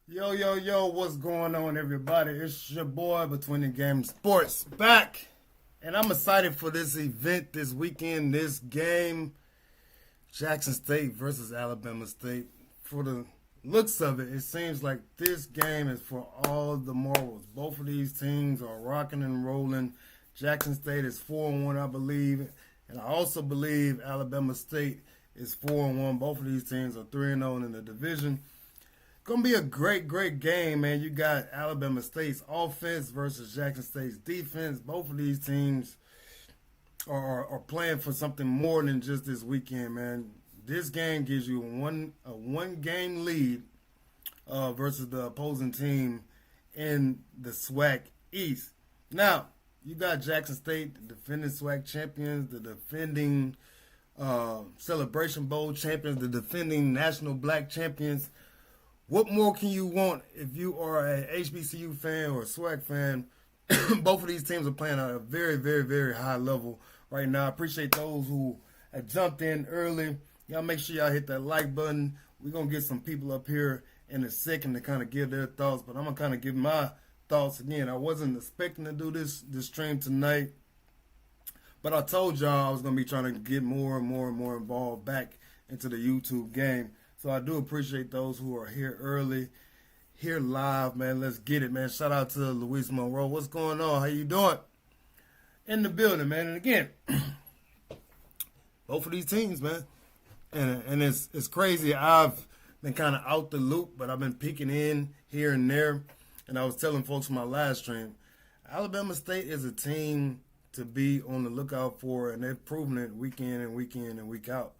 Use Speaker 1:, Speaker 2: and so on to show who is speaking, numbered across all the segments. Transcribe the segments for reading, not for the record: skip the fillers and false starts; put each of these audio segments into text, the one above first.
Speaker 1: Yo, yo, yo, what's going on, everybody? It's your boy Between the Game Sports back. And I'm excited for this event this weekend, this game, Jackson State versus Alabama State. For the looks of it, it seems like this game is for all the marbles. Both of these teams are rocking and rolling. Jackson State is 4-1, I believe. And I also believe Alabama State is 4-1. Both of these teams are 3-0 in the division. Gonna be a great game, man. You got Alabama State's offense versus Jackson State's defense. Both of these teams are playing for something more than just this weekend, man. This game gives you a one game lead versus the opposing team in the Swac East. Now, you got Jackson State, the defending Swac champions, the defending Celebration Bowl champions, the defending National Black champions. What more can you want if you are a HBCU fan or a Swac fan? Both of these teams are playing at a very high level right now. I appreciate those who have jumped in early. Y'all make sure y'all hit that like button. We're going to get some people up here in a second to kind of give their thoughts, but I'm going to kind of give my thoughts again. I wasn't expecting to do this stream tonight, but I told y'all I was going to be trying to get more and more involved back into the YouTube game. So I do appreciate those who are here early, here live, man. Let's get it, man. Shout out to Luis Monroe. What's going on? How you doing? In the building, man. And again, both of these teams, man. And it's crazy. I've been kind of out the loop, but I've been peeking in here and there. And I was telling folks in my last stream, Alabama State is a team to be on the lookout for, and they've proven it week in and week out.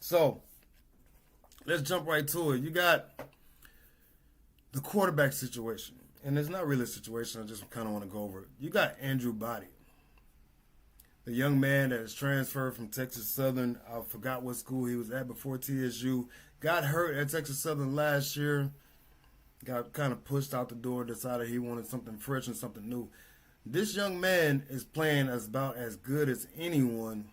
Speaker 1: So let's jump right to it. You got the quarterback situation. And it's not really a situation. I just kind of want to go over it. You got Andrew Body, the young man that is transferred from Texas Southern. I forgot what school he was at before TSU. Got hurt at Texas Southern last year. Got kind of pushed out the door. Decided he wanted something fresh and something new. This young man is playing about as good as anyone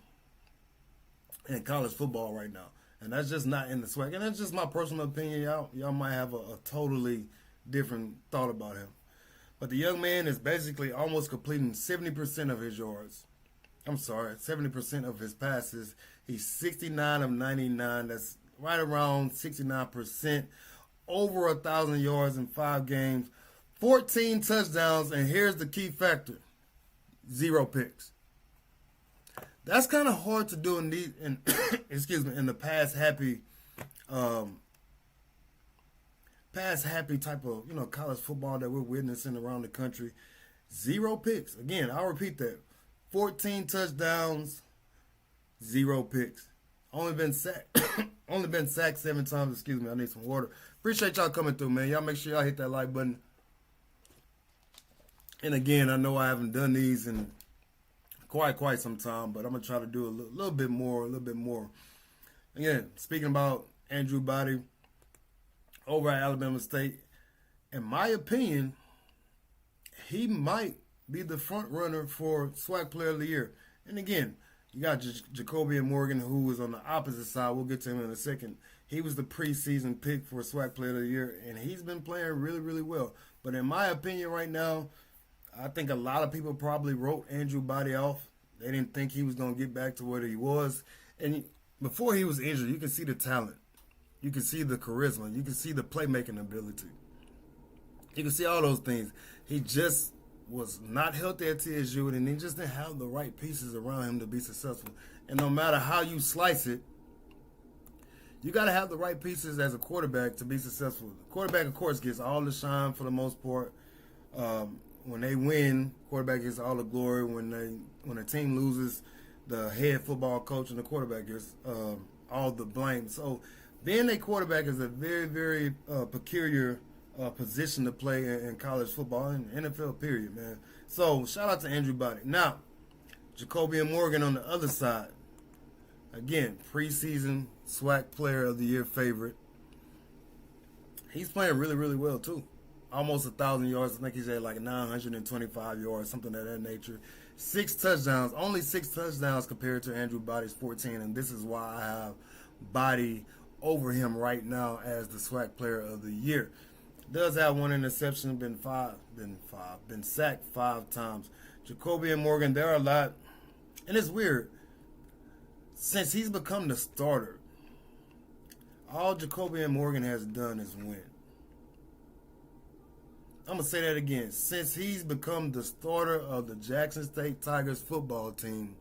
Speaker 1: in college football right now. And that's just not in the Swac. And that's just my personal opinion. Y'all might have a totally different thought about him. But the young man is basically almost completing 70% of his yards. I'm sorry, 70% of his passes. He's 69 of 99. That's right around 69%. Over 1,000 yards in 5 games. 14 touchdowns. And here's the key factor. 0 picks. That's kind of hard to do in the pass happy type of college football that we're witnessing around the country. 0 picks. Again, I'll repeat that. 14 touchdowns, 0 picks. Only been sacked 7 times. Excuse me, I need some water. Appreciate y'all coming through, man. Y'all make sure y'all hit that like button. And again, I know I haven't done these in quite some time, but I'm gonna try to do a little bit more. Again, speaking about Andrew Body over at Alabama State, in my opinion, he might be the front runner for Swac Player of the Year. And again, you got Jacoby Morgan, who is on the opposite side. We'll get to him in a second. He was the preseason pick for Swac Player of the Year, and he's been playing really well. But in my opinion right now, I think a lot of people probably wrote Andrew Body off. They didn't think he was going to get back to where he was. And before he was injured, you can see the talent. You can see the charisma. You can see the playmaking ability. You can see all those things. He just was not healthy at TSU, and he just didn't have the right pieces around him to be successful. And no matter how you slice it, you got to have the right pieces as a quarterback to be successful. The quarterback, of course, gets all the shine for the most part. When they win, quarterback gets all the glory. When a team loses, the head football coach and the quarterback gets all the blame. So being a quarterback is a very peculiar position to play in college football and NFL period, man. So shout out to Andrew Body. Now, Jacoby Morgan on the other side. Again, preseason Swac Player of the Year favorite. He's playing really well too. Almost 1,000 yards. I think he's at like 925 yards, something of that nature. 6 touchdowns. Only 6 touchdowns compared to Andrew Body's 14. And this is why I have Body over him right now as the Swac Player of the Year. Does have one interception, been sacked 5 times. Jacoby and Morgan, there are a lot, and it's weird. Since he's become the starter, all Jacoby and Morgan has done is win. I'm going to say that again. Since he's become the starter of the Jackson State Tigers football team,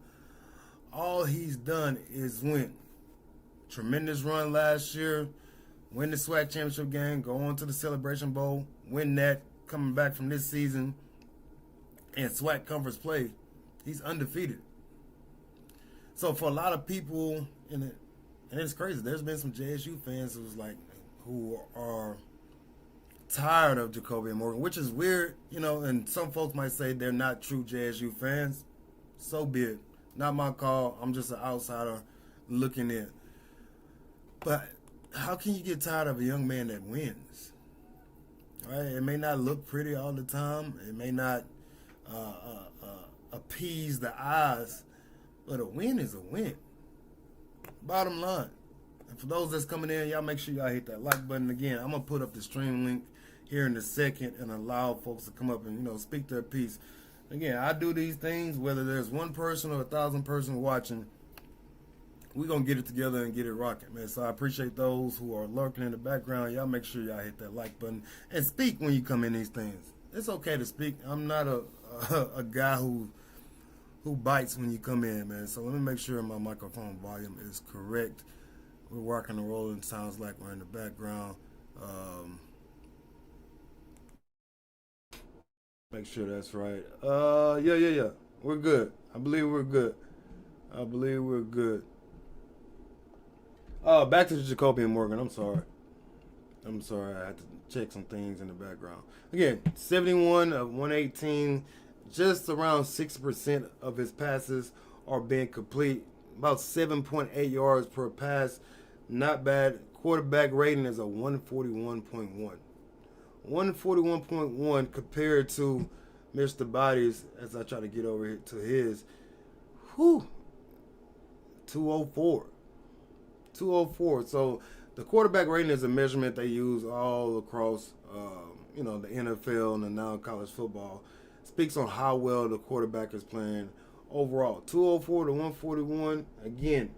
Speaker 1: all he's done is win. Tremendous run last year, win the Swac championship game, go on to the Celebration Bowl, win that, coming back from this season, and Swac conference play, he's undefeated. So for a lot of people, and it's crazy, there's been some JSU fans who are tired of Jacoby and Morgan, which is weird, and some folks might say they're not true JSU fans. So be it. Not my call. I'm just an outsider looking in. But how can you get tired of a young man that wins? Right? It may not look pretty all the time. It may not appease the eyes, but a win is a win. Bottom line. And for those that's coming in, y'all make sure y'all hit that like button. Again, I'm going to put up the stream link here in a second and allow folks to come up and, speak their piece. Again, I do these things, whether there's one person or 1,000 persons watching, we're going to get it together and get it rocking, man. So I appreciate those who are lurking in the background. Y'all make sure y'all hit that like button and speak when you come in these things. It's okay to speak. I'm not a guy who bites when you come in, man. So let me make sure my microphone volume is correct. We're rocking and rolling. Sounds like we're in the background. Make sure that's right. Yeah. We're good. I believe we're good. Back to the Jacoby and Morgan. I'm sorry. I had to check some things in the background. Again, 71 of 118. Just around 6% of his passes are being complete. About 7.8 yards per pass. Not bad. Quarterback rating is a 141.1. 141.1 compared to Mr. Body's, as I try to get over to his, 204. 204. So the quarterback rating is a measurement they use all across, the NFL and the now college football. Speaks on how well the quarterback is playing overall. 204 to 141. Again,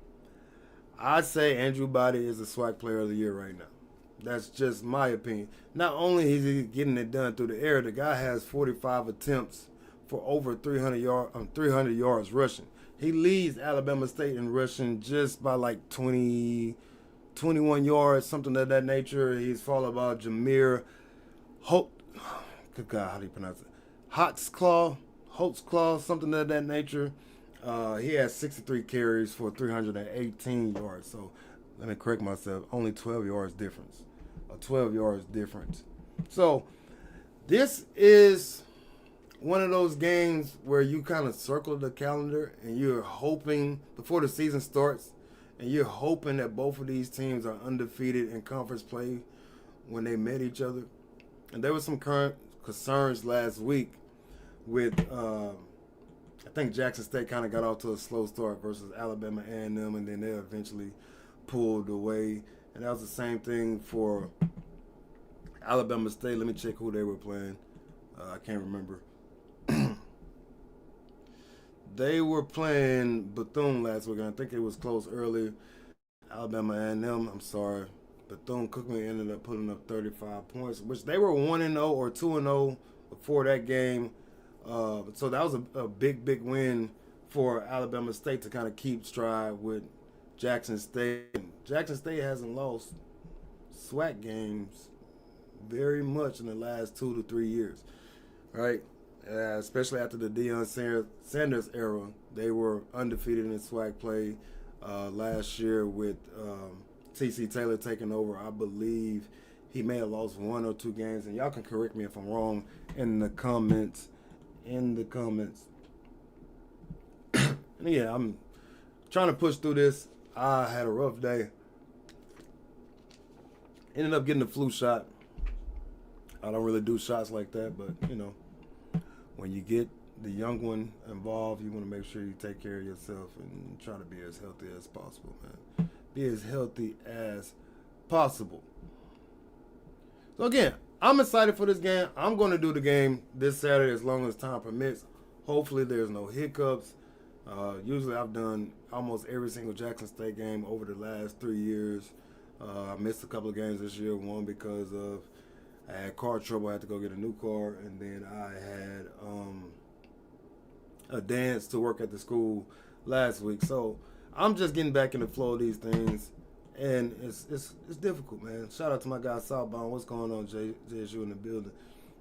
Speaker 1: I'd say Andrew Body is the Swac Player of the Year right now. That's just my opinion. Not only is he getting it done through the air, the guy has 45 attempts for over 300 yards rushing. He leads Alabama State in rushing just by like 20, 21 yards, something of that nature. He's followed by Jameer good God, how do you pronounce it? Holtzclaw, something of that nature. He has 63 carries for 318 yards. So let me correct myself. Only 12 yards difference. 12 yards difference. So this is one of those games where you kind of circle the calendar and you're hoping before the season starts, and you're hoping that both of these teams are undefeated in conference play when they met each other. And there was some current concerns last week with I think Jackson State kind of got off to a slow start versus Alabama A&M, and then they eventually pulled away. And that was the same thing for Alabama State. Let me check who they were playing. I can't remember. They were playing Bethune last week, and I think it was close early. Alabama A&M, I'm sorry. Bethune-Cookman ended up putting up 35 points, which they were 1-0 or 2-0 before that game. So that was a big win for Alabama State to kind of keep stride with Jackson State. Jackson State hasn't lost SWAC games very much in the last 2 to 3 years, right? Especially after the Deion Sanders era. They were undefeated in SWAC play last year with T.C. Taylor taking over. I believe he may have lost 1 or 2 games, and y'all can correct me if I'm wrong in the comments. And yeah, I'm trying to push through this. I had a rough day. Ended up getting the flu shot. I don't really do shots like that, but when you get the young one involved, you want to make sure you take care of yourself and try to be as healthy as possible, man. Be as healthy as possible. So again, I'm excited for this game. I'm going to do the game this Saturday as long as time permits. Hopefully there's no hiccups. Usually I've done almost every single Jackson State game over the last 3 years. I missed a couple of games this year. One because of I had car trouble. I had to go get a new car. And then I had a dance to work at the school last week. So I'm just getting back in the flow of these things. And it's difficult, man. Shout out to my guy Southbound. What's going on, JSU in the building?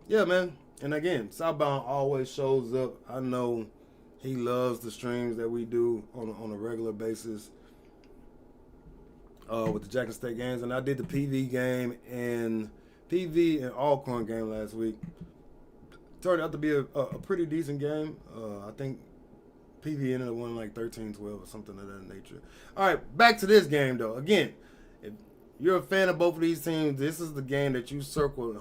Speaker 1: Yeah, man. And again, Southbound always shows up. I know he loves the streams that we do on a regular basis with the Jackson State games. And I did the PV game and Alcorn game last week. Turned out to be a pretty decent game. I think PV ended up winning like 13-12 or something of that nature. All right, back to this game, though. Again, if you're a fan of both of these teams, this is the game that you circle and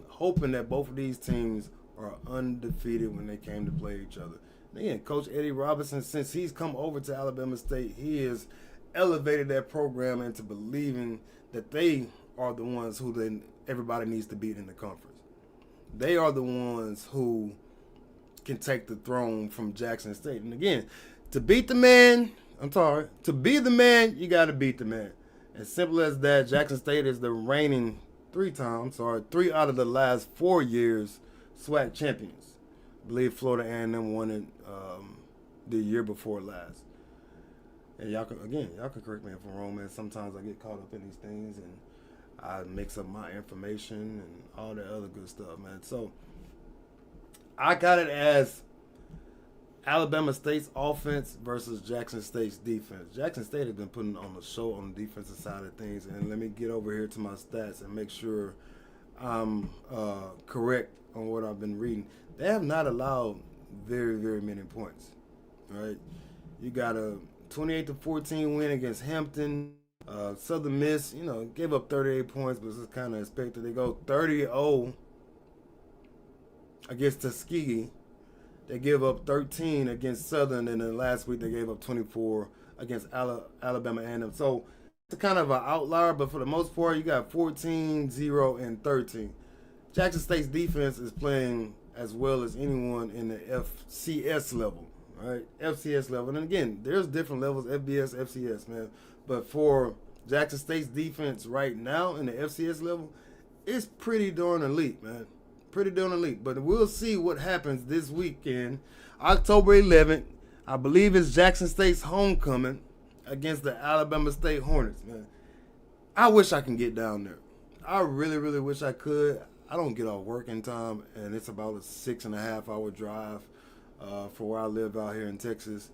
Speaker 1: hoping that both of these teams are undefeated when they came to play each other. And again, Coach Eddie Robinson, since he's come over to Alabama State, he has elevated that program into believing that they are the ones who then everybody needs to beat in the conference. They are the ones who can take the throne from Jackson State. And again, to beat the man, to be the man, you got to beat the man. As simple as that. Jackson State is the reigning 3 out of the last 4 years Swac champions. I believe Florida A&M won it the year before last. And y'all can correct me if I'm wrong, man. Sometimes I get caught up in these things and I mix up my information and all that other good stuff, man. So I got it as Alabama State's offense versus Jackson State's defense. Jackson State has been putting on the show on the defensive side of things. And let me get over here to my stats and make sure I'm correct on what I've been reading. They have not allowed very, very many points. All right, you got a 28-14 win against Hampton. Southern Miss, gave up 38 points, but this is kind of expected. They go 30-0 against Tuskegee. They give up 13 against Southern, and then last week they gave up 24 against Alabama A&M. So it's kind of an outlier, but for the most part, you got 14, 0, and 13. Jackson State's defense is playing as well as anyone in the FCS level, right? FCS level. And again, there's different levels, FBS, FCS, man. But for Jackson State's defense right now in the FCS level, it's pretty darn elite, man. Pretty darn elite. But we'll see what happens this weekend. October 11th, I believe it's Jackson State's homecoming against the Alabama State Hornets, man. I wish I can get down there. I really, really wish I could. I don't get off work in time, and it's about a 6.5-hour drive for where I live out here in Texas.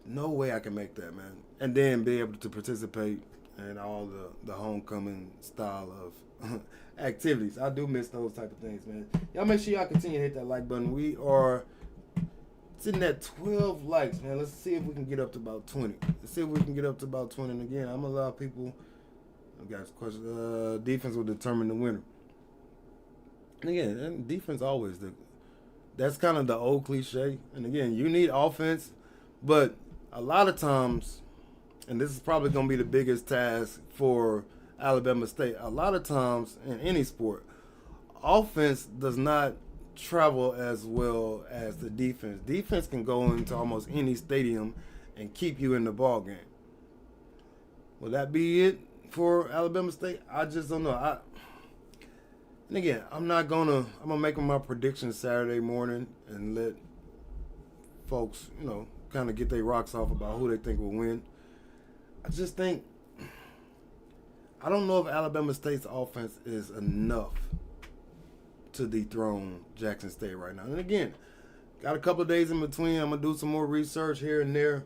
Speaker 1: No way I can make that, man. And then be able to participate in all the homecoming style of activities. I do miss those type of things, man. Y'all make sure y'all continue to hit that like button. We are sitting at 12 likes, man. Let's see if we can get up to about 20. And again, I'm going to allow people, guys, question. Defense will determine the winner. And again, defense always, that's kind of the old cliche. And again, you need offense, but a lot of times, and this is probably going to be the biggest task for Alabama State, a lot of times in any sport, offense does not travel as well as the defense. Defense can go into almost any stadium and keep you in the ball game. Will that be it for Alabama State? I just don't know. And again, I'm gonna make my predictions Saturday morning and let folks, kind of get their rocks off about who they think will win. I just think, I don't know if Alabama State's offense is enough to dethrone Jackson State right now. And again, got a couple of days in between. I'm going to do some more research here and there.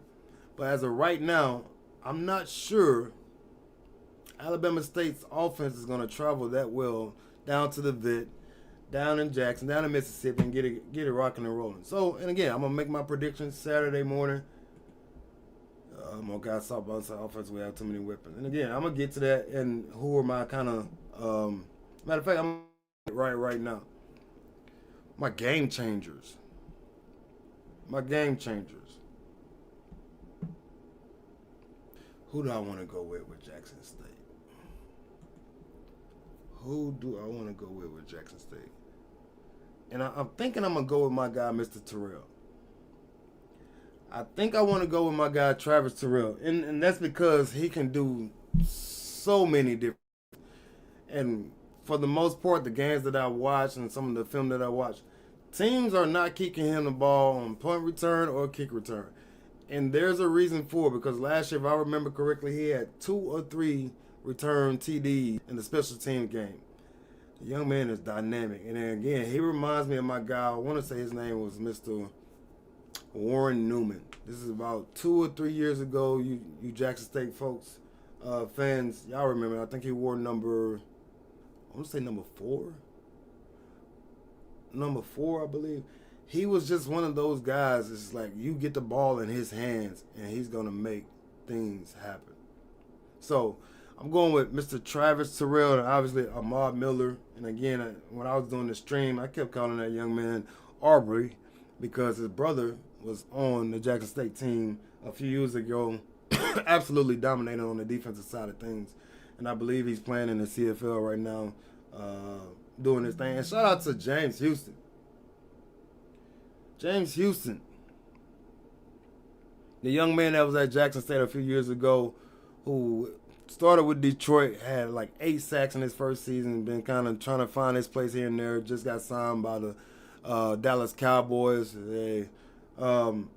Speaker 1: But as of right now, I'm not sure Alabama State's offense is going to travel that well down to the VIT, down in Jackson, down in Mississippi, and get it rocking and rolling. So, and again, I'm going to make my predictions Saturday morning. My guys talk about the offense. We have too many weapons. And again, I'm going to get to that and who are my kind of, matter of fact, I'm right now. My game changers. Who do I want to go with Jackson State? Who do I want to go with Jackson State? And I'm thinking I'm going to go with my guy, Mr. Terrell. I think I want to go with my guy, Travis Terrell. And that's because he can do so many different. And for the most part, the games that I watch and some of the film that I watch, teams are not kicking him the ball on punt return or kick return. And there's a reason for it, because last year, if I remember correctly, he had 2 or 3 return TDs in the special team game. The young man is dynamic. And then again, he reminds me of my guy. I want to say his name was Mr. Warren Newman. This is about 2 or 3 years ago. You Jackson State folks, fans, y'all remember. I think he wore number 4. Number 4, I believe. He was just one of those guys. It's like you get the ball in his hands and he's going to make things happen. So I'm going with Mr. Travis Terrell and obviously Ahmad Miller. And again, when I was doing the stream, I kept calling that young man Aubrey because his brother was on the Jackson State team a few years ago, absolutely dominating on the defensive side of things. And I believe he's playing in the CFL right now, doing his thing. And shout out to James Houston. James Houston, the young man that was at Jackson State a few years ago, who started with Detroit, had like 8 sacks in his first season, been kind of trying to find his place here and there, just got signed by the Dallas Cowboys before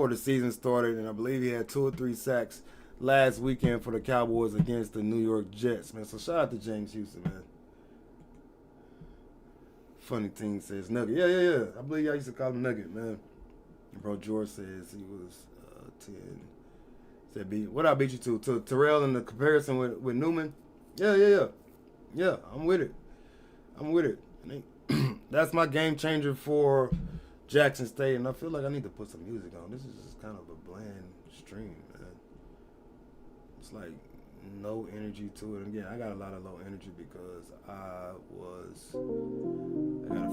Speaker 1: the season started, and I believe he had 2 or 3 sacks last weekend for the Cowboys against the New York Jets, man. So shout out to James Houston, man. Funny thing says Nugget. Yeah. I believe y'all used to call him Nugget, man. Bro George says he was 10. Said, what I beat you to Terrell in the comparison with Newman? Yeah. I'm with it. That's my game changer for Jackson State, and I feel like I need to put some music on. This is just kind of a bland stream, man. It's like no energy to it. Again, I got a lot of low energy because I got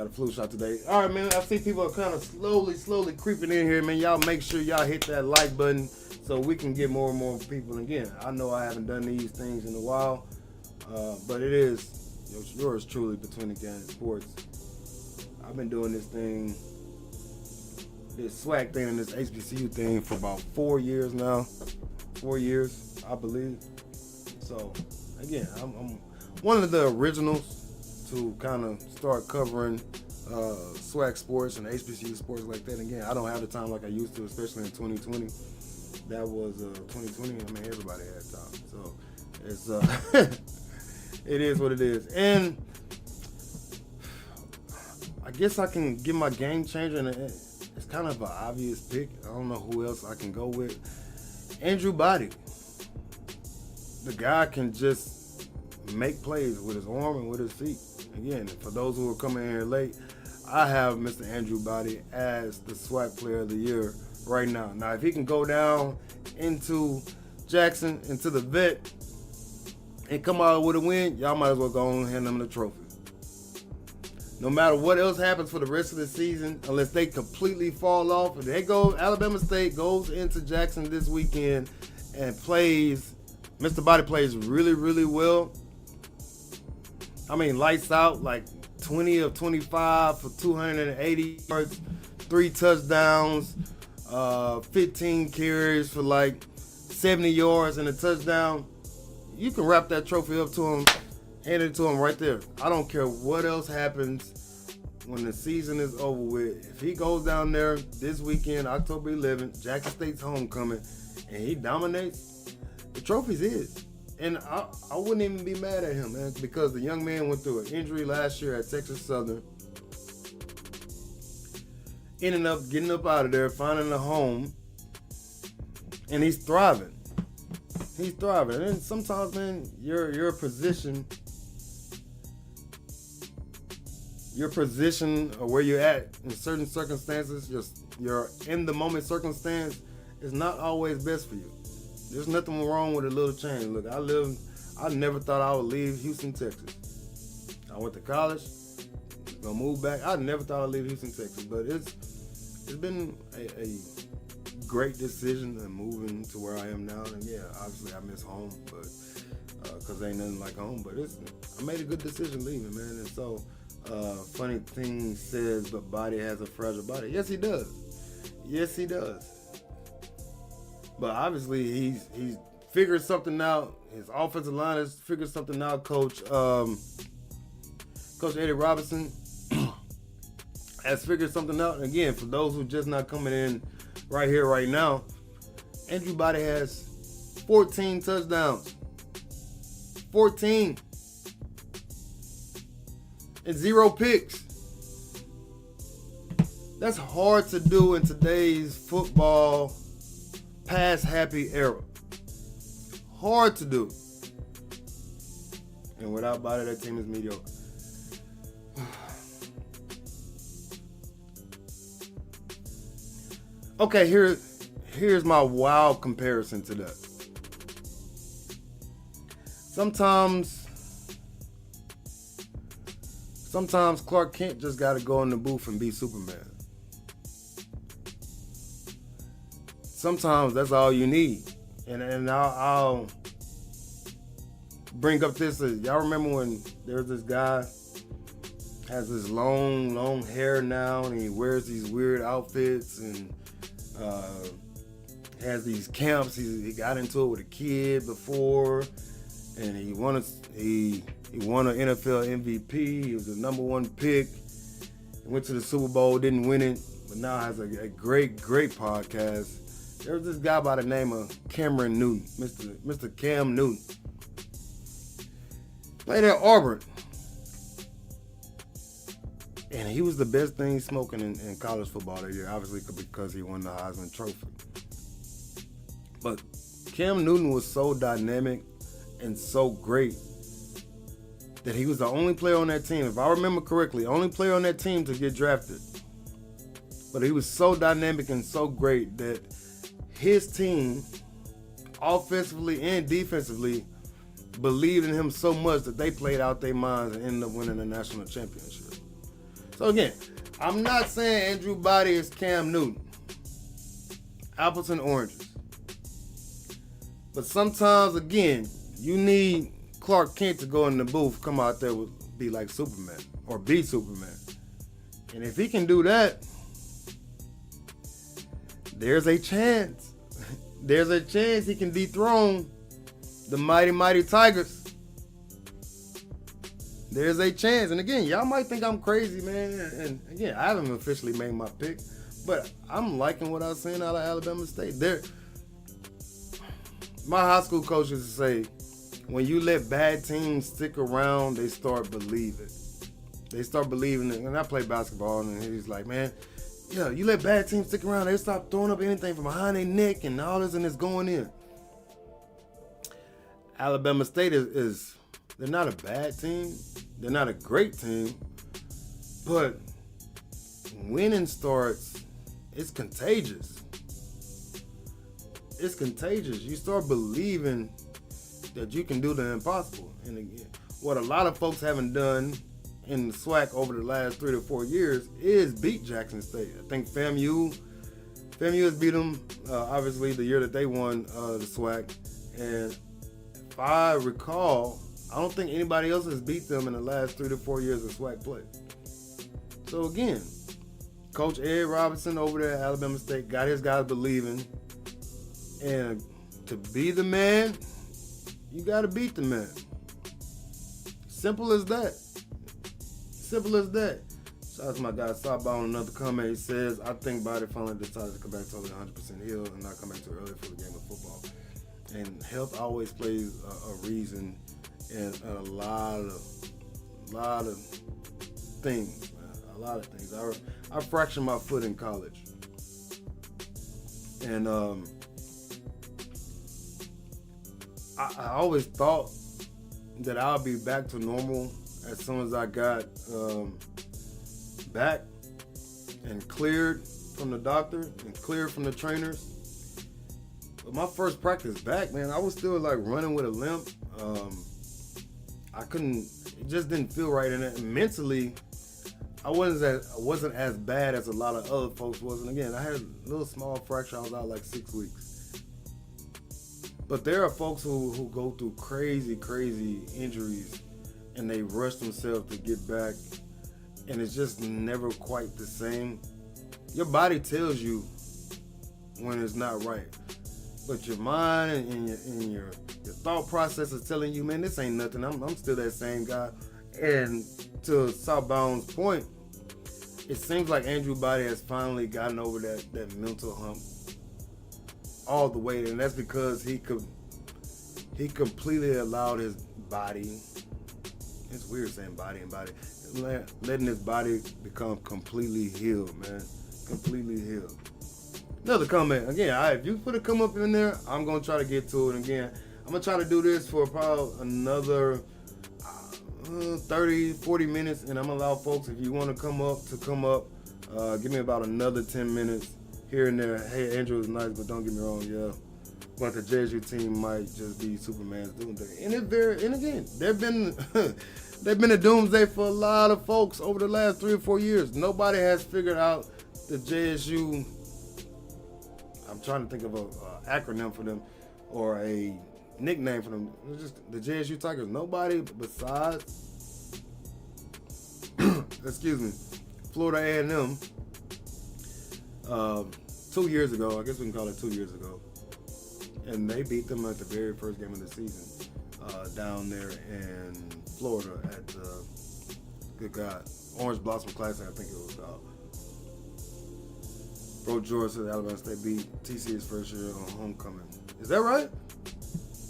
Speaker 1: a flu shot today. All right, man. I see people are kind of slowly creeping in here, man. Y'all make sure y'all hit that like button so we can get more and more people. And again, I know I haven't done these things in a while, but it is yours truly Between the Games Sports. I've been doing this Swac thing and this Hbcu thing for about 4 years now. 4 years, I believe. So, again, I'm one of the originals to kind of start covering Swac sports and Hbcu sports like that. And again, I don't have the time like I used to, especially in 2020. That was 2020. I mean, everybody had time. So, it's it is what it is. And I guess I can give my game changer, and it's kind of an obvious pick. I don't know who else I can go with. Andrew Body. The guy can just make plays with his arm and with his feet. Again, for those who are coming in here late, I have Mr. Andrew Body as the Swac Player of the Year right now. Now, if he can go down into Jackson, into the vet, and come out with a win, y'all might as well go on and hand him the trophy. No matter what else happens for the rest of the season, unless they completely fall off, and Alabama State goes into Jackson this weekend and plays, Mr. Body plays really, really well. I mean, lights out, like 20 of 25 for 280 yards, 3 touchdowns, 15 carries for like 70 yards and a touchdown. You can wrap that trophy up to him, hand it to him right there. I don't care what else happens when the season is over with. If he goes down there this weekend, October 11th, Jackson State's homecoming, and he dominates, the trophy's his. And I wouldn't even be mad at him, man, because the young man went through an injury last year at Texas Southern. Ended up getting up out of there, finding a home, and he's thriving. And sometimes, man, your position or where you're at in certain circumstances, your in the moment circumstance is not always best for you. There's nothing wrong with a little change. Look, I never thought I would leave Houston, Texas. I went to college, gonna move back. I never thought I'd leave Houston, Texas, but it's been a great decision and moving to where I am now. And yeah, obviously I miss home, but because ain't nothing like home. But I made a good decision leaving, man. And so, funny thing says, but body has a fragile body. Yes, he does. Yes, he does. But obviously, he's figured something out. His offensive line has figured something out. Coach Eddie Robinson has figured something out. And again, for those who just not coming in right here, right now, Andrew Body has 14 touchdowns. 14. And 0 picks. That's hard to do in today's football pass-happy era. Hard to do. And without Body, that team is mediocre. Okay, here's my wild comparison to that. Sometimes Clark Kent just got to go in the booth and be Superman. Sometimes that's all you need. And I'll bring up this. Y'all remember when there was this guy, has this long hair now, and he wears these weird outfits and has these camps. He got into it with a kid before, and he won an NFL MVP. He was the number 1 pick. He went to the Super Bowl, didn't win it, but now has a great podcast. There was this guy by the name of Cameron Newton, Mr. Cam Newton. Played at Auburn. And he was the best thing smoking in college football that year, obviously because he won the Heisman Trophy. But Cam Newton was so dynamic and so great that he was the only player on that team, if I remember correctly, only player on that team to get drafted. But he was so dynamic and so great that his team, offensively and defensively, believed in him so much that they played out their minds and ended up winning the national championship. So again, I'm not saying Andrew Body is Cam Newton. Apples and oranges. But sometimes, again, you need Clark Kent to go in the booth, come out there with be like Superman or be Superman. And if he can do that, there's a chance. There's a chance he can dethrone the mighty Tigers. There's a chance. And again, y'all might think I'm crazy, man. And again, I haven't officially made my pick, but I'm liking what I was saying out of Alabama State. My high school coach used to say, when you let bad teams stick around, they start believing. They start believing it. And I play basketball, and he's like, man, yeah, you let bad teams stick around, they stop throwing up anything from behind their neck and all this, and it's going in. Alabama State is they're not a bad team. They're not a great team. But winning starts, it's contagious. It's contagious. You start believing that you can do the impossible. And again, what a lot of folks haven't done in the Swac over the last 3 to 4 years is beat Jackson State. I think FAMU has beat them, obviously, the year that they won the Swac. And if I recall, I don't think anybody else has beat them in the last 3 to 4 years of Swac play. So again, Coach Ed Robinson over there at Alabama State got his guys believing. And to be the man, you got to beat the man. Simple as that. Simple as that. Shout out to my guy Saba on another comment. He says, I think Body finally decided to come back totally 100% healed and not come back too early for the game of football. And health always plays a reason in a lot of things, man. A lot of things. I fractured my foot in college. And I always thought that I'll be back to normal as soon as I got back and cleared from the doctor and cleared from the trainers. But my first practice back, man, I was still like running with a limp. It just didn't feel right. And mentally, I wasn't as bad as a lot of other folks was. And again, I had a little small fracture. I was out like 6 weeks. But there are folks who go through crazy, crazy injuries and they rush themselves to get back, and it's just never quite the same. Your body tells you when it's not right, but your mind and your thought process is telling you, man, this ain't nothing. I'm still that same guy. And to Southbound's point, it seems like Andrew Body has finally gotten over that mental hump all the way, and that's because he completely allowed his body. It's weird saying body and body. Letting his body become completely healed, man. Completely healed. Another comment. Again, if you put a come up in there, I'm going to try to get to it. Again, I'm going to try to do this for probably another 30, 40 minutes, and I'm going to allow folks, if you want to come up. Give me about another 10 minutes here and there. Hey, Andrew is nice, but don't get me wrong, yeah. But the JSU team might just be Superman's doomsday. And again, they've been a doomsday for a lot of folks over the last 3 or 4 years. Nobody has figured out the JSU. I'm trying to think of an acronym for them or a nickname for them. It's just the JSU Tigers. Nobody besides, excuse me, Florida A&M. 2 years ago, I guess we can call it 2 years ago, and they beat them at the very first game of the season down there in Florida at good God, Orange Blossom Classic, I think it was called. Bro George said Alabama State beat TC's first year on homecoming. Is that right?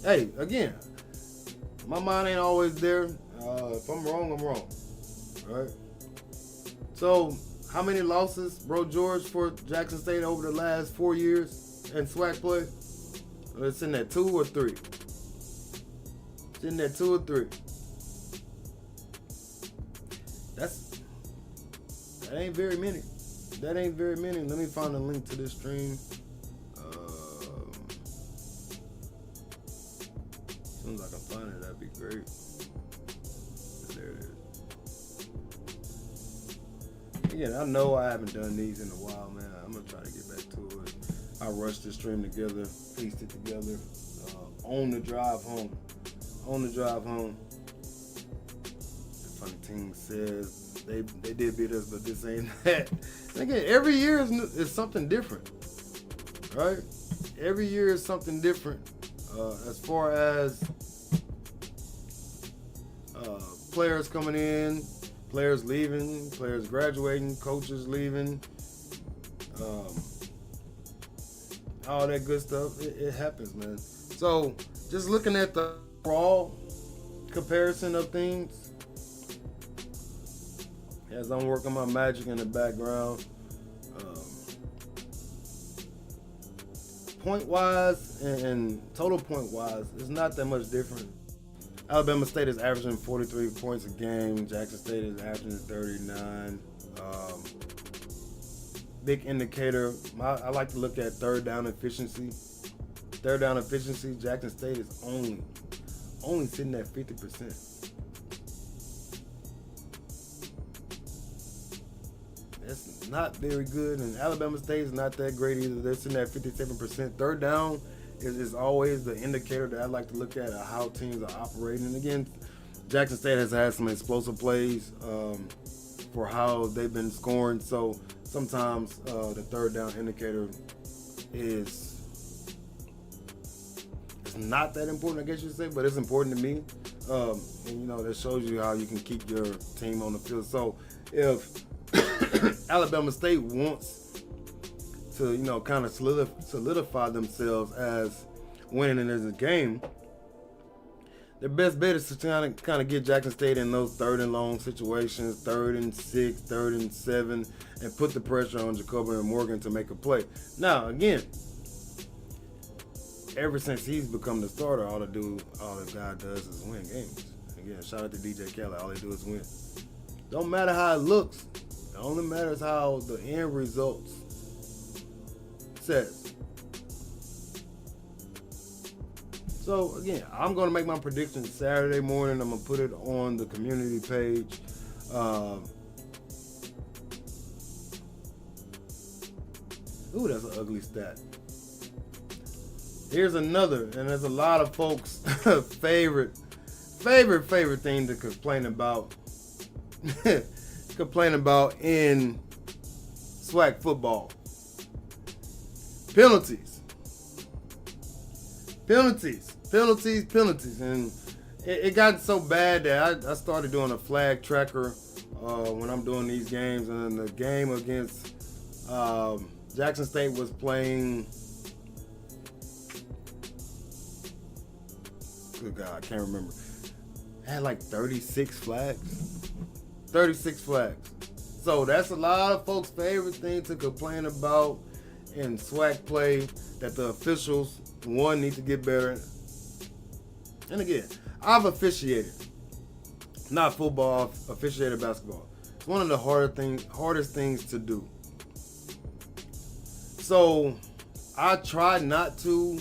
Speaker 1: Hey, again, my mind ain't always there. If I'm wrong, I'm wrong. All right? So, how many losses, Bro George, for Jackson State over the last 4 years in Swac play? It's in that 2 or 3. It's in that 2 or 3. That ain't very many. That ain't very many. Let me find a link to this stream. As soon as I can find it, that'd be great. There it is. Again, I know I haven't done these in a while, man. I'm gonna try to get back to it. I rushed the stream together, pieced it together on the drive home. The funny thing says they did beat us, but this ain't that. And again, every year is something different, right? Every year is something different as far as players coming in, players leaving, players graduating, coaches leaving, all that good stuff. It happens, man. So just looking at the overall comparison of things, as I'm working my magic in the background, point-wise and total point-wise, it's not that much different. Alabama State is averaging 43 points a game. Jackson State is averaging 39. Big indicator, I like to look at third down efficiency. Third down efficiency, Jackson State is only sitting at 50%. That's not very good, and Alabama State is not that great either. They're sitting at 57%. Third down is always the indicator that I like to look at how teams are operating. And again, Jackson State has had some explosive plays for how they've been scoring. So sometimes the third down indicator is not that important, I guess you'd say, but it's important to me. And that shows you how you can keep your team on the field. So if Alabama State wants to, kind of solidify themselves as winning in this game, their best bet is to kind of get Jackson State in those third and long situations, 3rd and 6, 3rd and 7, and put the pressure on Jacoby and Morgan to make a play. Now, again, ever since he's become the starter, all the guy does is win games. Again, shout out to DJ Kelly. All they do is win. Don't matter how it looks. It only matters how the end results says. So again, I'm going to make my prediction Saturday morning. I'm going to put it on the community page. Ooh, that's an ugly stat. Here's another, and there's a lot of folks' favorite thing to complain about. Complain about in Swac football. Penalties. And it got so bad that I started doing a flag tracker when I'm doing these games. And the game against Jackson State was playing. Good God, I can't remember. It had like 36 flags. 36 flags. So that's a lot of folks' favorite thing to complain about in SWAC play, that the officials, one, need to get better. And again, I've officiated. Not football, I've officiated basketball. It's one of the hardest things to do. So I try not to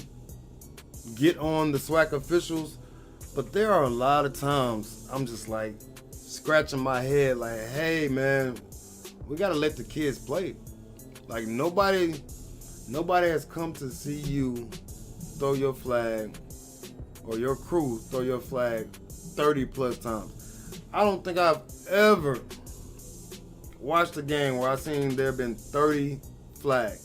Speaker 1: get on the SWAC officials, but there are a lot of times I'm just like scratching my head like, hey man, we gotta let the kids play. Like nobody has come to see you throw your flag or your crew throw your flag 30 plus times. I don't think I've ever watched a game where I've seen there have been 30 flags.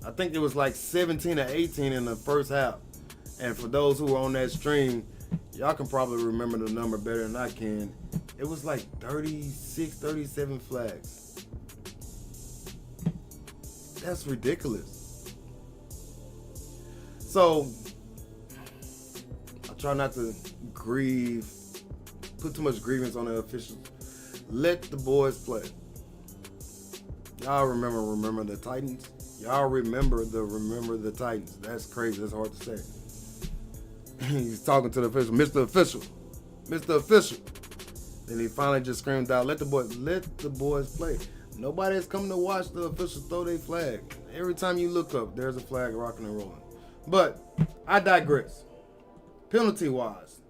Speaker 1: I think it was like 17 or 18 in the first half. And for those who were on that stream, y'all can probably remember the number better than I can. It was like 36, 37 flags. That's ridiculous. So, I try not to put too much grievance on the officials. Let the boys play. Y'all remember the Titans? Y'all remember the Titans. That's crazy. That's hard to say. He's talking to the official. Mr. Official. Then he finally just screamed out, let the boys play. Nobody has come to watch the officials throw their flag. Every time you look up, there's a flag rocking and rolling. But I digress. Penalty-wise.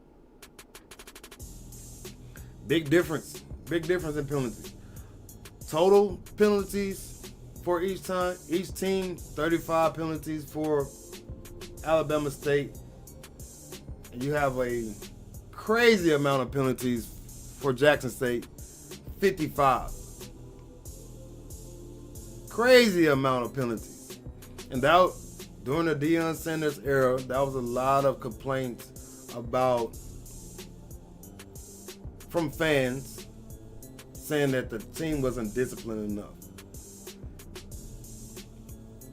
Speaker 1: Big difference in penalties. Total penalties for each team, 35 penalties for Alabama State. And you have a crazy amount of penalties for Jackson State, 55. Crazy amount of penalties. And that, during the Deion Sanders era, that was a lot of complaints from fans saying that the team wasn't disciplined enough.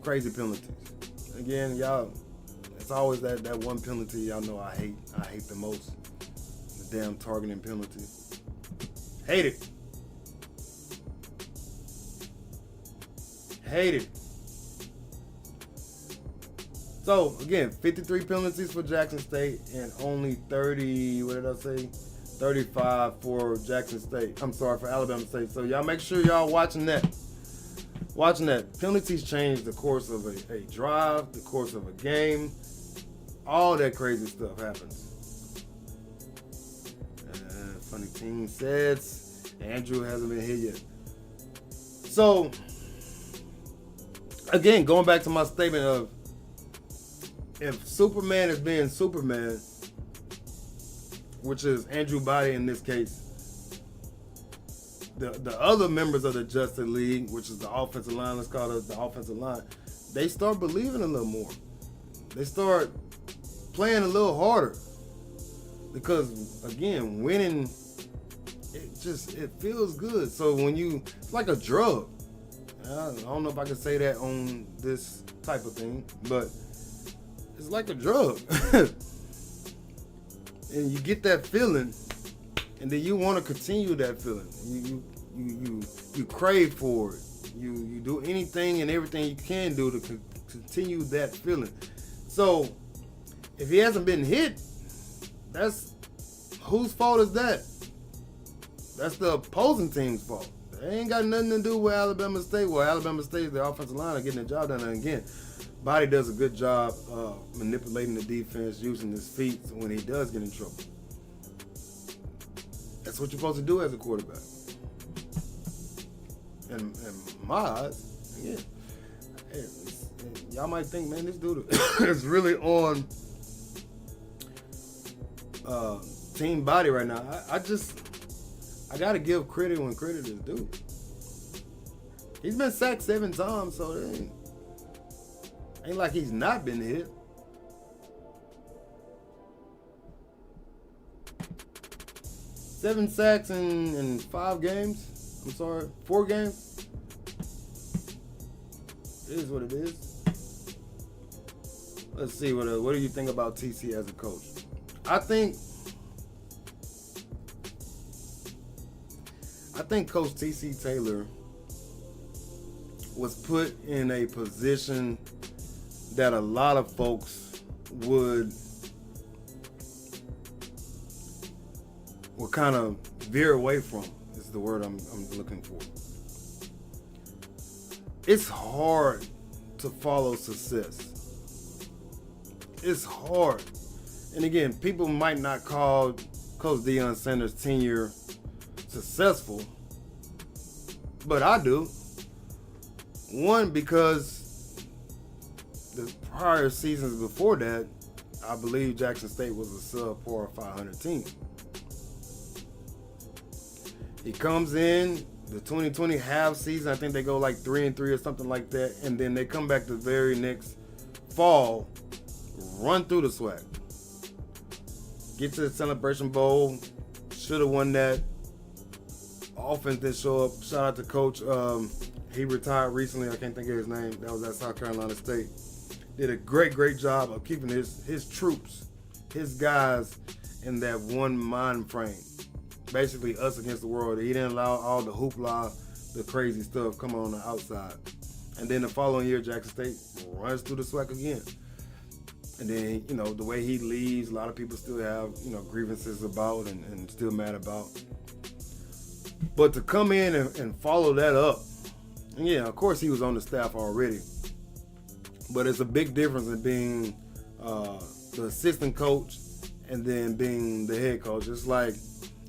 Speaker 1: Crazy penalties. Again, y'all, it's always that one penalty y'all know I hate the most. The damn targeting penalty. Hate it. So, again, 53 penalties for Jackson State and only 35 for Jackson State. I'm sorry, for Alabama State. So, y'all make sure y'all watching that. Penalties change the course of a drive, the course of a game. All that crazy stuff happens. Funny team says Andrew hasn't been hit yet. So, again, going back to my statement of if Superman is being Superman, which is Andrew Body in this case, the other members of the Justice League, which is the offensive line, let's call it the offensive line, they start believing a little more. They start playing a little harder. Because, again, winning, it feels good. So it's like a drug. I don't know if I can say that on this type of thing, but it's like a drug. And you get that feeling, and then you want to continue that feeling. You crave for it. You do anything and everything you can do to continue that feeling. So if he hasn't been hit, that's whose fault is that? That's the opposing team's fault. It ain't got nothing to do with Alabama State. Well, Alabama State, the offensive line are getting the job done. And again, Body does a good job manipulating the defense, using his feet when he does get in trouble. That's what you're supposed to do as a quarterback. And my odds, yeah. Y'all might think, man, this dude is really on team body right now. I gotta give credit when credit is due. He's been sacked 7 times, so it ain't like he's not been hit. Seven sacks in 5 games. I'm sorry, 4 games. It is what it is. Let's see, what do you think about TC as a coach? I think Coach TC Taylor was put in a position that a lot of folks would kind of veer away from, is the word I'm looking for. It's hard to follow success. It's hard. And again, people might not call Coach Deion Sanders' tenure successful, but I do. One, because the prior seasons before that, I believe Jackson State was a subpar 500 team. He comes in the 2020 half season. I think they go like 3-3 or something like that, and then they come back the very next fall, run through the Swac, get to the Celebration Bowl. Should have won that. Offense didn't show up. Shout out to Coach. He retired recently. I can't think of his name. That was at South Carolina State. Did a great job of keeping his troops, his guys, in that one mind frame. Basically, us against the world. He didn't allow all the hoopla, the crazy stuff come on the outside. And then the following year, Jackson State runs through the Swac again. And then, the way he leaves, a lot of people still have, grievances about and still mad about. But to come in and follow that up, and yeah, of course he was on the staff already. But it's a big difference in being the assistant coach and then being the head coach. It's like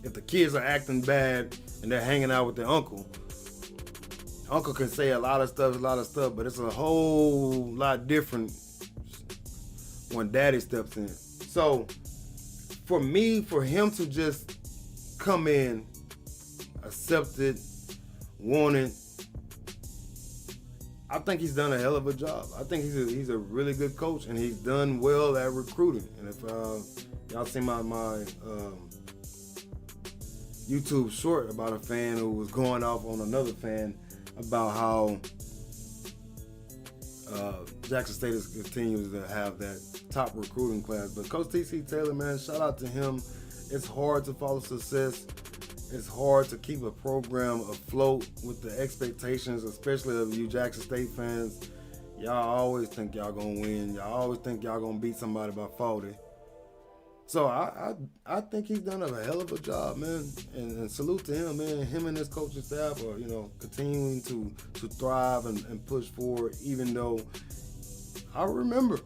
Speaker 1: if the kids are acting bad and they're hanging out with their uncle, uncle can say a lot of stuff, but it's a whole lot different when daddy steps in. So for him to just come in, accept it, want it, I think he's done a hell of a job. I think he's a really good coach, and he's done well at recruiting. And if y'all seen my YouTube short about a fan who was going off on another fan about how Jackson State continues to have that top recruiting class. But Coach TC Taylor, man, shout out to him. It's hard to follow success. It's hard to keep a program afloat with the expectations, especially of you Jackson State fans. Y'all always think y'all gonna win. Y'all always think y'all gonna beat somebody by 40. So I think he's done a hell of a job, man. And salute to him, man. Him and his coaching staff are, continuing to thrive and push forward, even though I remember,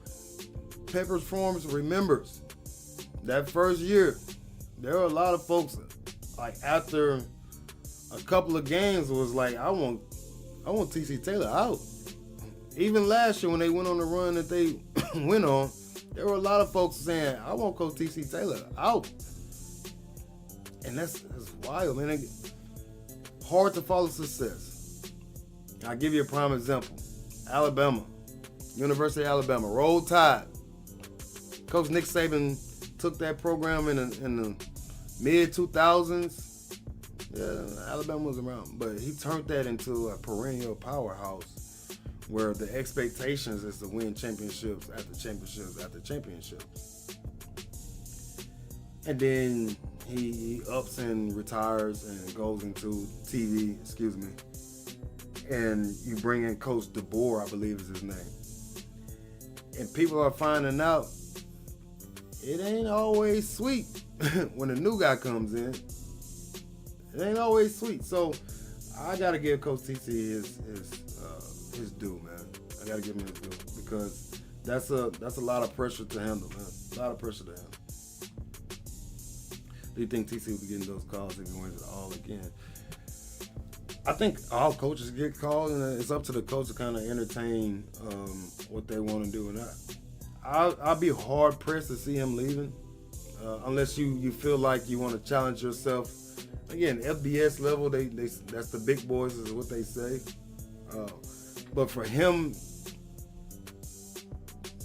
Speaker 1: Peppers Farms remembers that first year, there were a lot of folks, like after a couple of games, was like, I want TC Taylor out. Even last year when they went on the run that they went on, there were a lot of folks saying, I want Coach TC Taylor out. And that's wild, man. Hard to follow success. I'll give you a prime example. Alabama, University of Alabama, Roll Tide. Coach Nick Saban took that program in the mid-2000s. Yeah, Alabama was around, but he turned that into a perennial powerhouse where the expectations is to win championships after championships after championships. And then he ups and retires and goes into TV, and you bring in Coach DeBoer, I believe is his name. And people are finding out it ain't always sweet when a new guy comes in. It ain't always sweet. So I gotta give Coach TC his due, man. I gotta give him his due because that's a lot of pressure to handle, man. A lot of pressure to handle. Do you think TC will be getting those calls if he wins it all again? I think all coaches get called, and it's up to the coach to kind of entertain what they want to do. And I'll be hard pressed to see him leaving, unless you feel like you want to challenge yourself. Again, FBS level, they that's the big boys is what they say. But for him,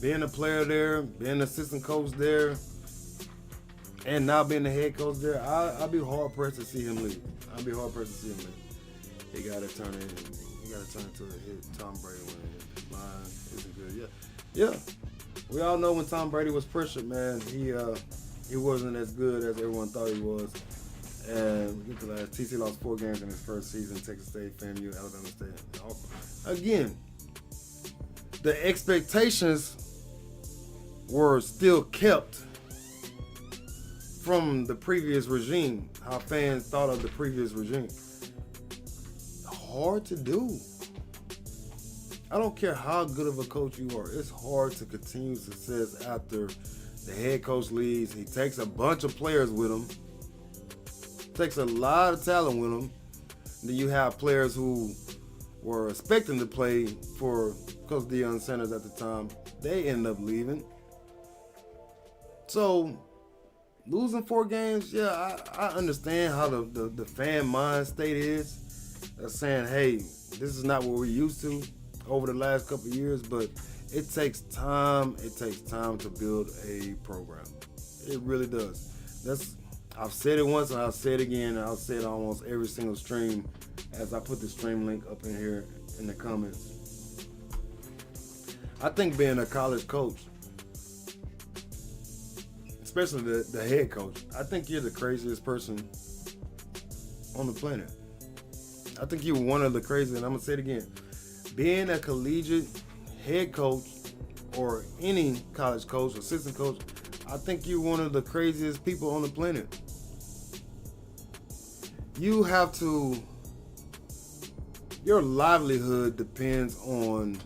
Speaker 1: being a player there, being an assistant coach there, and now being the head coach there, I'll be hard pressed to see him leave. I'll be hard pressed to see him leave. He got to turn into a hit. Tom Brady when his line isn't good. Yeah. We all know when Tom Brady was pressured, man, he wasn't as good as everyone thought he was. And we get to last. TC lost 4 games in his first season. Texas State, FAMU, Alabama State. Again, the expectations were still kept from the previous regime. How fans thought of the previous regime. Hard to do. I don't care how good of a coach you are. It's hard to continue success after the head coach leaves. He takes a bunch of players with him. Takes a lot of talent with him. Then you have players who were expecting to play for Coach Deion Sanders at the time. They end up leaving. So losing 4 games, yeah, I understand how the fan mind state is. Saying, hey, this is not what we're used to over the last couple of years, but it takes time. It takes time to build a program. It really does. I've said it once and I'll say it again, and I'll say it almost every single stream as I put the stream link up in here in the comments. I think being a college coach, especially the head coach, I think you're the craziest person on the planet. I think you're one of the craziest, and I'm going to say it again. Being a collegiate head coach or any college coach, assistant coach, I think you're one of the craziest people on the planet. You have to, your livelihood depends on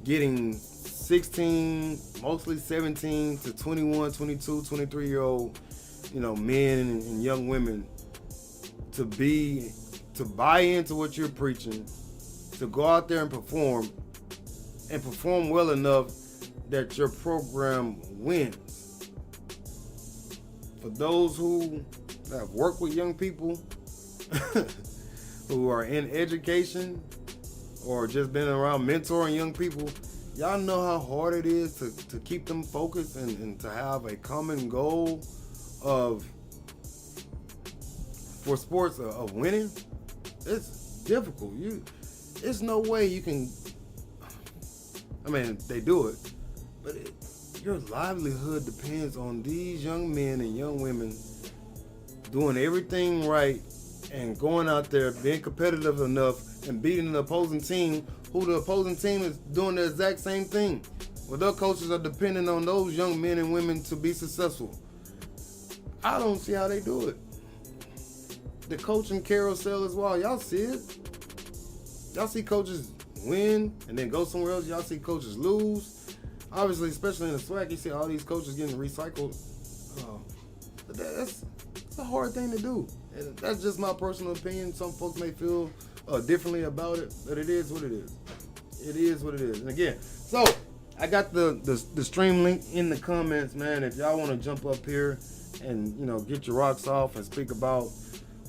Speaker 1: getting 16, mostly 17 to 21, 22, 23-year-old, men and young women to buy into what you're preaching, to go out there and perform well enough that your program wins. For those who have worked with young people, who are in education, or just been around mentoring young people, y'all know how hard it is to keep them focused and to have a common goal for sports of winning. It's difficult. It's no way you can. I mean, they do it, but your livelihood depends on these young men and young women doing everything right and going out there, being competitive enough and beating the opposing team, who the opposing team is doing the exact same thing. Well, their coaches are depending on those young men and women to be successful. I don't see how they do it. The coaching carousel as well. Y'all see it. Y'all see coaches win and then go somewhere else. Y'all see coaches lose. Obviously, especially in the Swac, you see all these coaches getting recycled. But that's a hard thing to do. And that's just my personal opinion. Some folks may feel differently about it, but it is what it is. It is what it is. And again, so I got the stream link in the comments, man. If y'all want to jump up here and get your rocks off and speak about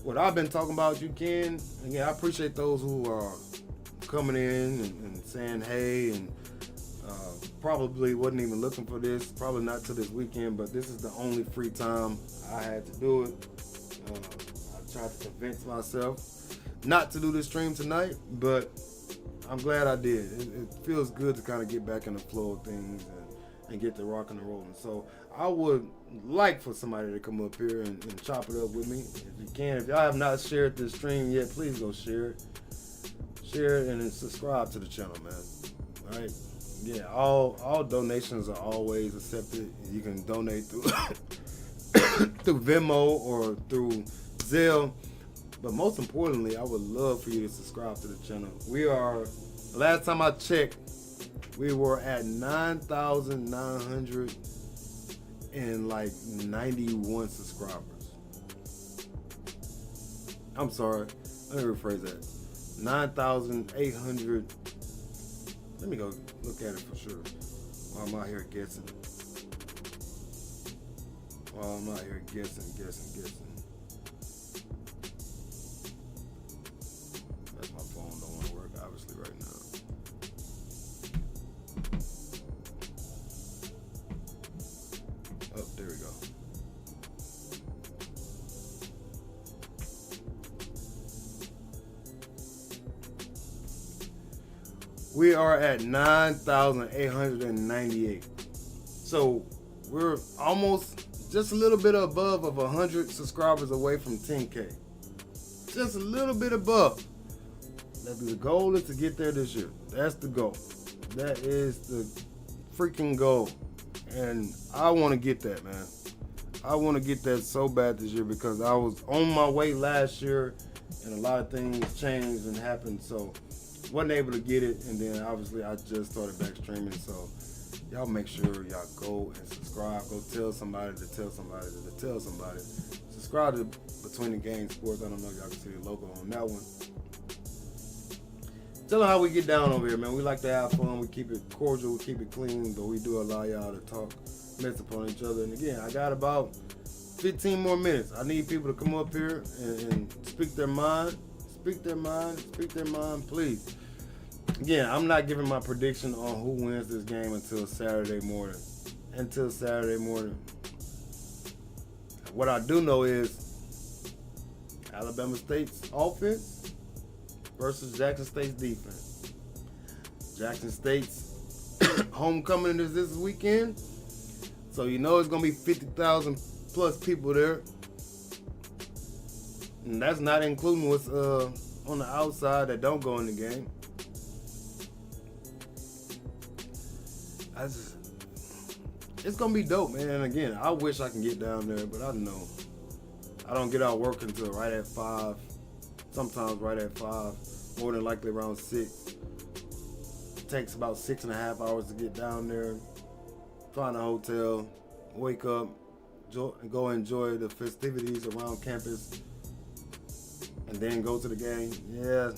Speaker 1: what I've been talking about, you can. Again, I appreciate those who are coming in and saying hey, and probably wasn't even looking for this, probably not till this weekend, but this is the only free time I had to do it. I tried to convince myself not to do this stream tonight, but I'm glad I did. It feels good to kind of get back in the flow of things and get the rocking and rolling. So I would like for somebody to come up here and chop it up with me. If you can, if y'all have not shared this stream yet, please go share it. Share it and then subscribe to the channel, man. All right? Yeah, all donations are always accepted. You can donate through through Venmo or through Zelle. But most importantly, I would love for you to subscribe to the channel. We are, last time I checked, we were at 9,991 subscribers. I'm sorry, Let me rephrase that. 9,800. Let me go look at it for sure. While I'm out here guessing. Guessing. That's my phone. Don't want to work obviously right now. Oh, there we go. We are at 9,898. So we're almost just a little bit above of 100 subscribers away from 10K. Just a little bit above. The goal is to get there this year. That's the goal. That is the freaking goal. And I want to get that, man. I want to get that so bad this year because I was on my way last year and a lot of things changed and happened. So wasn't able to get it, and then obviously I just started back streaming. So y'all make sure y'all go and subscribe. Go tell somebody to tell somebody to tell somebody. Subscribe to Between the Game Sports. I don't know if y'all can see the logo on that one. Tell them how we get down over here, man. We like to have fun. We keep it cordial. We keep it clean, but we do allow y'all to talk, mess upon each other. And again, I got about 15 more minutes. I need people to come up here and speak their mind. Speak their mind, please. Again, I'm not giving my prediction on who wins this game until Saturday morning. What I do know is Alabama State's offense versus Jackson State's defense. Jackson State's homecoming is this weekend, so you know it's going to be 50,000 plus people there. And that's not including what's on the outside that don't go in the game. It's going to be dope, man. And again, I wish I can get down there, but I know I don't get out work until right at 5. Sometimes right at 5. More than likely around 6. It takes about 6.5 hours to get down there. Find a hotel, wake up, go enjoy the festivities around campus, and then go to the game. Yeah.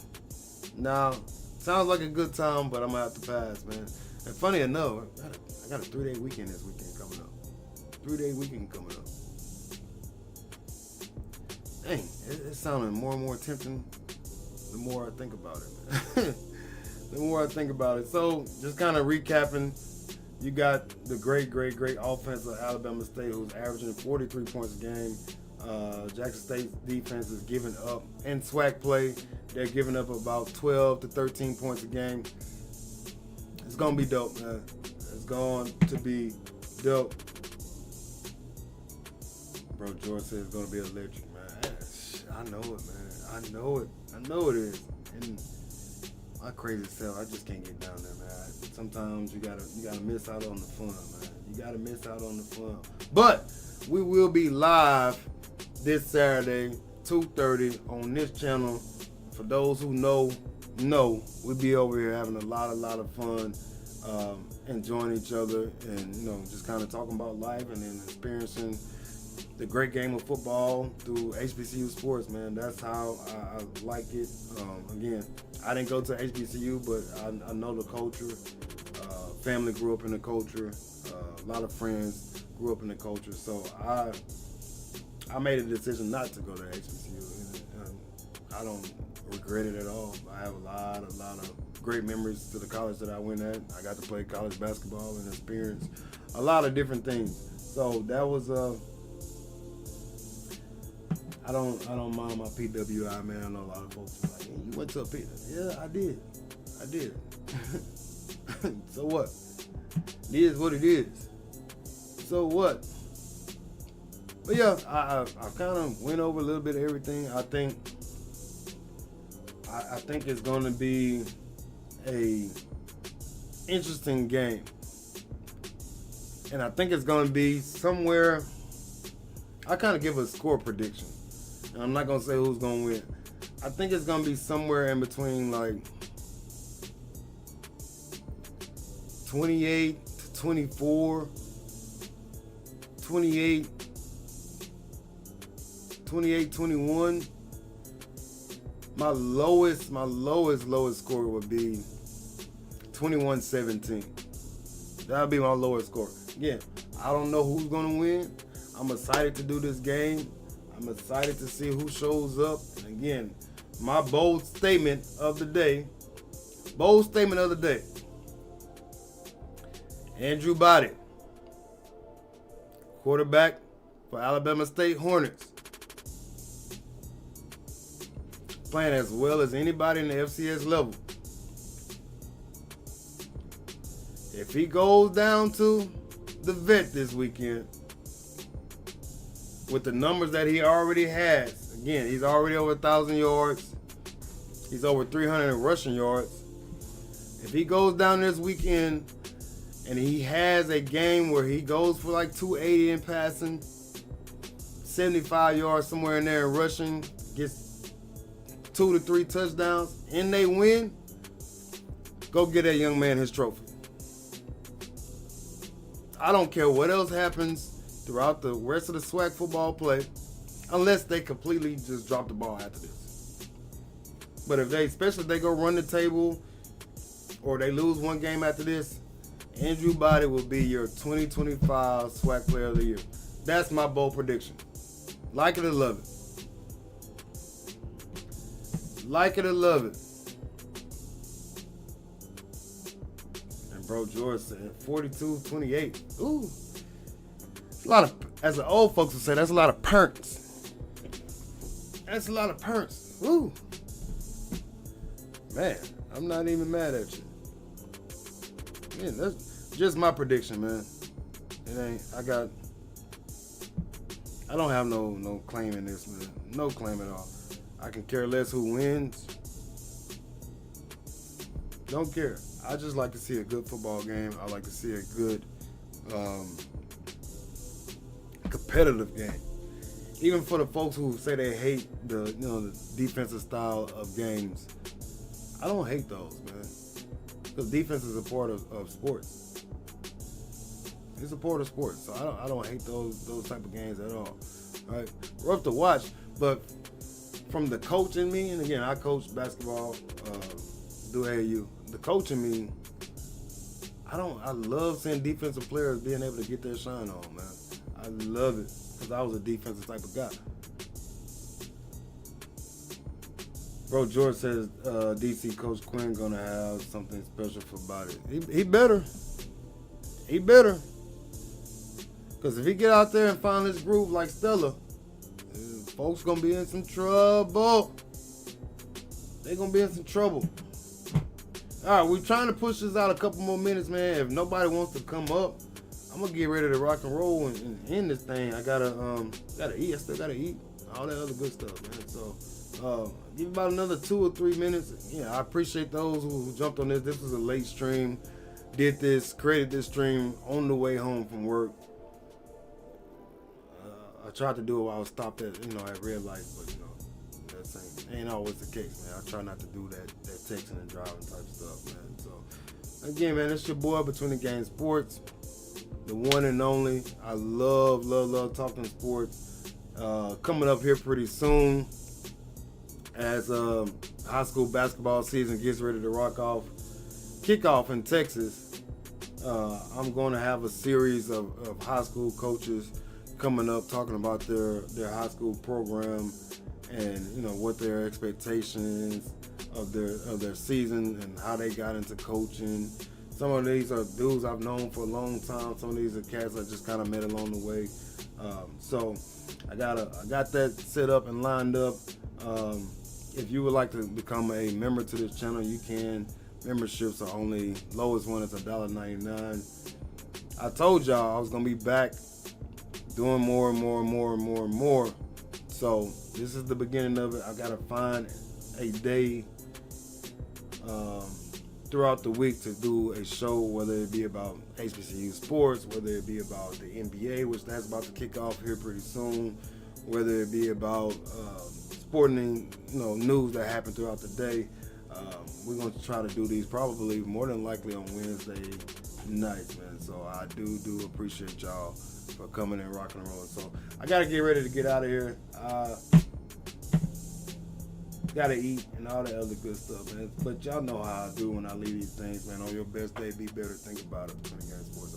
Speaker 1: Now, sounds like a good time, but I'm going to have to pass, man. And funny enough, I got a 3-day weekend this weekend coming up. 3-day weekend coming up. Dang, it's sounding more and more tempting the more I think about it, man. The more I think about it. So, just kind of recapping, you got the great offense of Alabama State, who's averaging 43 points a game. Jackson State's defense is giving up. In Swac play, they're giving up about 12 to 13 points a game. It's going to be dope, man. It's going to be dope. Bro, George said it's going to be electric, man. I know it, man. I know it is. And my crazy self, I just can't get down there, man. Sometimes you gotta miss out on the fun, man. You gotta miss out on the fun. But we will be live this Saturday, 2:30 on this channel. For those who know, we'll be over here having a lot of fun, enjoying each other, and just kind of talking about life and then experiencing the great game of football through Hbcu sports, man. That's how I like it. Again, I didn't go to Hbcu, but I know the culture. Family grew up in the culture. A lot of friends grew up in the culture. So I made a decision not to go to Hbcu. I don't regret it at all. I have a lot of great memories to the college that I went at. I got to play college basketball and experience a lot of different things. So that was I don't mind my PWI, man. I know a lot of folks are like, hey, you went to a PWI. Yeah, I did. So what? It is what it is. So what? But yeah, I kind of went over a little bit of everything. I think it's going to be a interesting game, and I think it's going to be somewhere. I kind of give a score prediction. And I'm not going to say who's going to win. I think it's going to be somewhere in between like 28 to 24, 28, 21, My lowest score would be 21-17. That would be my lowest score. Again, I don't know who's going to win. I'm excited to do this game. I'm excited to see who shows up. And again, my bold statement of the day. Andrew Body, quarterback for Alabama State Hornets, playing as well as anybody in the FCS level. If he goes down to the vet this weekend with the numbers that he already has, again, he's already over 1,000 yards. He's over 300 rushing yards. If he goes down this weekend and he has a game where he goes for like 280 in passing, 75 yards somewhere in there in rushing, gets 2 to 3 touchdowns, and they win, go get that young man his trophy. I don't care what else happens throughout the rest of the Swac football play, unless they completely just drop the ball after this. But especially if they go run the table or they lose one game after this, Andrew Body will be your 2025 Swac Player of the Year. That's my bold prediction. Like it or love it. Like it or love it. And bro George said 42-28. Ooh. It's a lot of, as the old folks would say, that's a lot of perks. That's a lot of perks. Ooh. Man, I'm not even mad at you. Man, that's just my prediction, man. It ain't, I don't have no claim in this, man. No claim at all. I can care less who wins. Don't care. I just like to see a good football game. I like to see a good competitive game. Even for the folks who say they hate the defensive style of games, I don't hate those, man. Because defense is a part of sports. It's a part of sports, so I don't hate those type of games at all. Right? Rough to watch, but from the coach in me, and again, I coach basketball, do AAU. The coach in me, I love seeing defensive players being able to get their shine on, man. I love it because I was a defensive type of guy. Bro, George says DC Coach Quinn gonna have something special for Body. He better. He better. Because if he get out there and find this groove like Stella, folks gonna be in some trouble. They gonna be in some trouble. All right, we're trying to push this out a couple more minutes, man. If nobody wants to come up, I'm gonna get ready to rock and roll and end this thing. I gotta eat. I still gotta eat. All that other good stuff, man. So give about another 2 or 3 minutes. Yeah, I appreciate those who jumped on this. This was a late stream. Created this stream on the way home from work. I tried to do it while I was stopped at red lights, but that ain't always the case, man. I try not to do that texting and driving type stuff, man. So again, man, it's your boy Between the Game Sports, the one and only. I love talking sports. Coming up here pretty soon as high school basketball season gets ready to kick off in Texas. I'm going to have a series of high school coaches coming up talking about their high school program and what their expectations of their season and how they got into coaching. Some of these are dudes I've known for a long time. Some of these are cats I just kind of met along the way. So I got that set up and lined up. If you would like to become a member to this channel, you can. Memberships are only, lowest one is $1.99. I told y'all I was gonna be back doing more and more. So this is the beginning of it. I gotta find a day throughout the week to do a show, whether it be about HBCU sports, whether it be about the NBA, which that's about to kick off here pretty soon, whether it be about sporting news that happened throughout the day. We're going to try to do these probably more than likely on Wednesday nights, man. So I do appreciate y'all for coming and rocking and rolling. So I got to get ready to get out of here. gotta eat and all that other good stuff, man. But y'all know how I do when I leave these things, man. On your best day, be better. Think about it. 20 Game Sports.